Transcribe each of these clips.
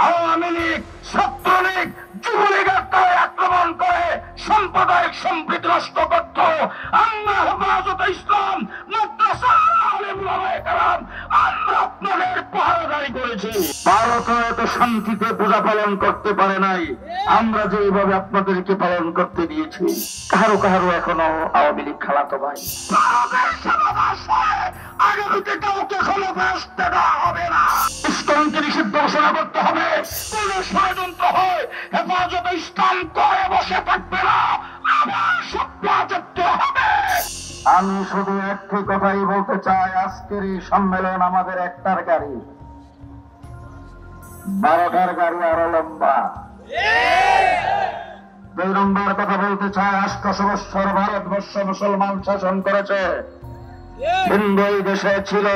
আওয়ামী লীগ, ছাত্রলীগ, যুবলীগের তারা আক্রমণ করে সাম্প্রদায়িক সম্প্রীতি নষ্ট করত। আমরা হেফাজতে ইসলাম, মাদ্রাসা, আলেম ওলামায়ে কেরাম আমরা আপনাদের পাহারাদারি করেছি। ভারত হয়তো শান্তিতে পূজা পালন করতে পারে নাই, আমরা যেভাবে আপনাদেরকে পালন করতে দিয়েছি। কারো কারো এখনো আওয়ামী লীগ খালাতো ভাই। ভারতের সমাবেশ হয়, আগামীতে কাউকে ক্ষমতা আসতে দেওয়া হবে না। ইসলামকে নিষিদ্ধ ঘোষণা করতে হবে। কোন ষড়যন্ত্র হয়, হেফাজতে ইসলাম করে বসে থাকবে না, আবার সত্যাযত্ত হবে। আমি শুধু একটি কথাই বলতে চাই, আজকের এই সম্মেলন আমাদের একটার গাড়ি, 12টার গাড়ি আরো লম্বা। 2 নম্বর কথা বলতে চাই, 800 বৎসর ভারতবর্ষ মুসলমান শাসন করেছে, হিন্দু এই দেশে ছিল।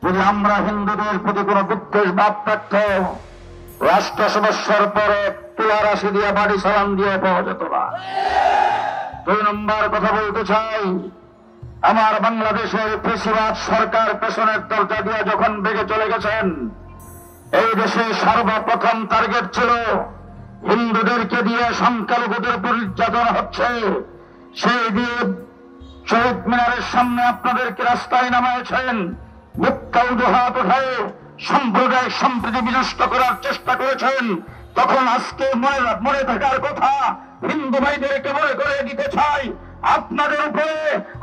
যদি আমরা হিন্দুদের প্রতি কোন বিদ্বেষ ভাব থাকত, 800 বৎসর পরে তুলার রাশি দিয়ে বাড়ি সালাম দিয়ে পাওয়া যেত না। 2 নম্বর কথা বলতে চাই, আমার বাংলাদেশের ফ্যাসিবাদ সরকার পেছনের দরজা দিয়ে যখন বেগে চলে গেছেন, এই দেশে সর্বপ্রথম টার্গেট ছিল হিন্দুদেরকে দিয়ে সংখ্যালঘুদের নির্যাতন হচ্ছে। সেই দিয়ে শহীদ মিনারের সামনে আপনাদেরকে রাস্তায় নামাইছেন, মিথ্যা অজুহাত উঠায় সাম্প্রদায়িক সম্প্রীতি বিনষ্ট করার চেষ্টা করেছেন। তখন আজকে মনে থাকার কথা, হিন্দু ভাইদেরকে মনে করে দিতে চাই, আপনাদের উপরে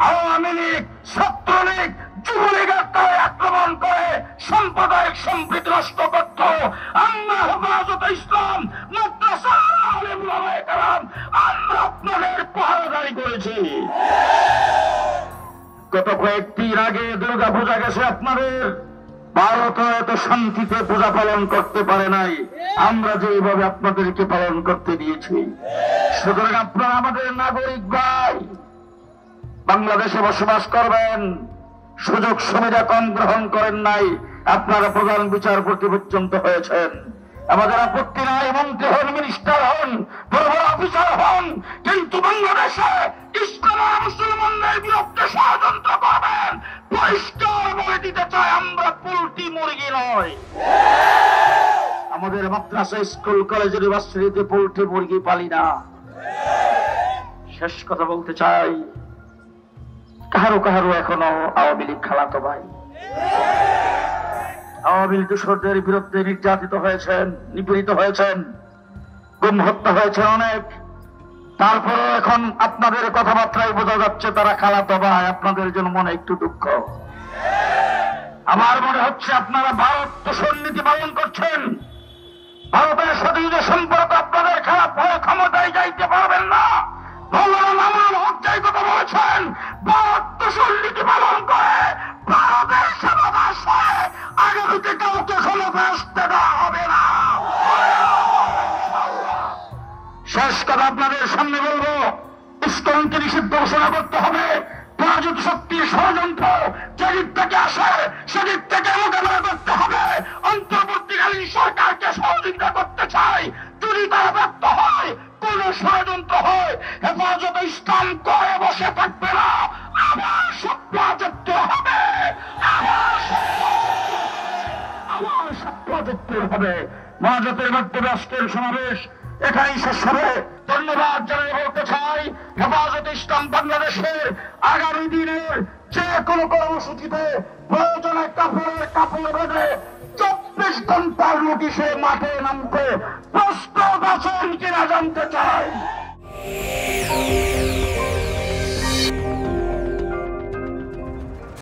আওয়ামী লীগ, ছাত্রলীগ, যুবলীগের তারা আক্রমণ করে সাম্প্রদায়িক সম্প্রীতি নষ্ট করত। আমরা হেফাজতে ইসলাম, মাদ্রাসা, আলেম ওলামায়ে কেরাম আমরা আপনাদের পাহারাদারি করেছি। গত কয়েকদিন আগে দুর্গা পূজা গেছে আপনাদের, ভারত হয়তো শান্তিতে পূজা পালন করতে পারে নাই, আমরা যেভাবে আপনাদেরকে পালন করতে দিয়েছি। সুতরাং আপনারা আমাদের নাগরিক ভাই, বাংলাদেশে বসবাস করবেন, সুযোগ সুবিধা কম গ্রহণ করেন নাই, আপনারা প্রধান বিচারপতি পর্যন্ত হয়েছেন। আমাদের আপত্তি নাই, মন্ত্রী হন, মিনিস্টার হন, বড় বড় অফিসার হন, কিন্তু বাংলাদেশে ইসলাম আর মুসলমানদের বিরুদ্ধে ষড়যন্ত্র করবেন, পরিষ্কার বলে দিতে চাই, আমরা পোল্ট্রি মুরগি নয়। আমাদের মাদ্রাসা, স্কুল, কলেজ, ইউনিভার্সিটিতে পোল্ট্রি মুরগি পালি না। শেষ কথা বলতে চাই, কারো কারো এখনো আওয়ামী লীগ খালাতো ভাই। আওয়ামী লীগ দোসরদের বিরুদ্ধে নির্যাতিত হয়েছেন, নিপীড়িত হয়েছেন, গুম হত্যা হয়েছে অনেক। তারপরে এখন আপনাদের কথাবার্তায় বোঝা যাচ্ছে তারা খালাতো ভাই। আপনাদের জন্য মনে একটু দুঃখ। আমার মনে হচ্ছে আপনারা ভারত দোসর নীতি পালন করছেন। ভারতের সাথে যদি সম্পর্ক আপনাদের খারাপ হয়, ক্ষমতায় যাইতে পারবেন না। মৌলানা মামুনুল হক যে কথা বলেছেন, ভারত দোসর নীতি পালন করে ভারতের সমাবেশ হয়, আগামীতে কাউকে ক্ষমতা আসতে দেওয়া হবে না। শেষ কথা আপনাদের সামনে বলবো, ইসলামকে নিষিদ্ধ ঘোষণা করতে হবে। পরাজিত শক্তির ষড়যন্ত্র যেদিক থেকে আসে সেদিক থেকে মোকাবেলা করতে হবে। অন্তর্বর্তীকালীন সরকারকে সহযোগিতা করতে চাই। যদি তারা ব্যর্থ হয়, কোন ষড়যন্ত্র হয়, হেফাজতে ইসলাম করে বসে থাকবে না, আবার সত্যাযত্ত হবে, আবার সত্যাযত্ত হবে। মহাজাতের মাধ্যমে আজকের সমাবেশ এখানেই শেষ হবে। ধন্যবাদ জানিয়ে বলতে চাই, হেফাজতে ইসলাম বাংলাদেশের আগামী দিনের যে কোনো কর্মসূচিতে প্রয়োজনে কাপড় বেঁধে 24 ঘন্টার নোটিশে মাঠে নামতে প্রস্তুত আছেন কিনা জানতে চাই।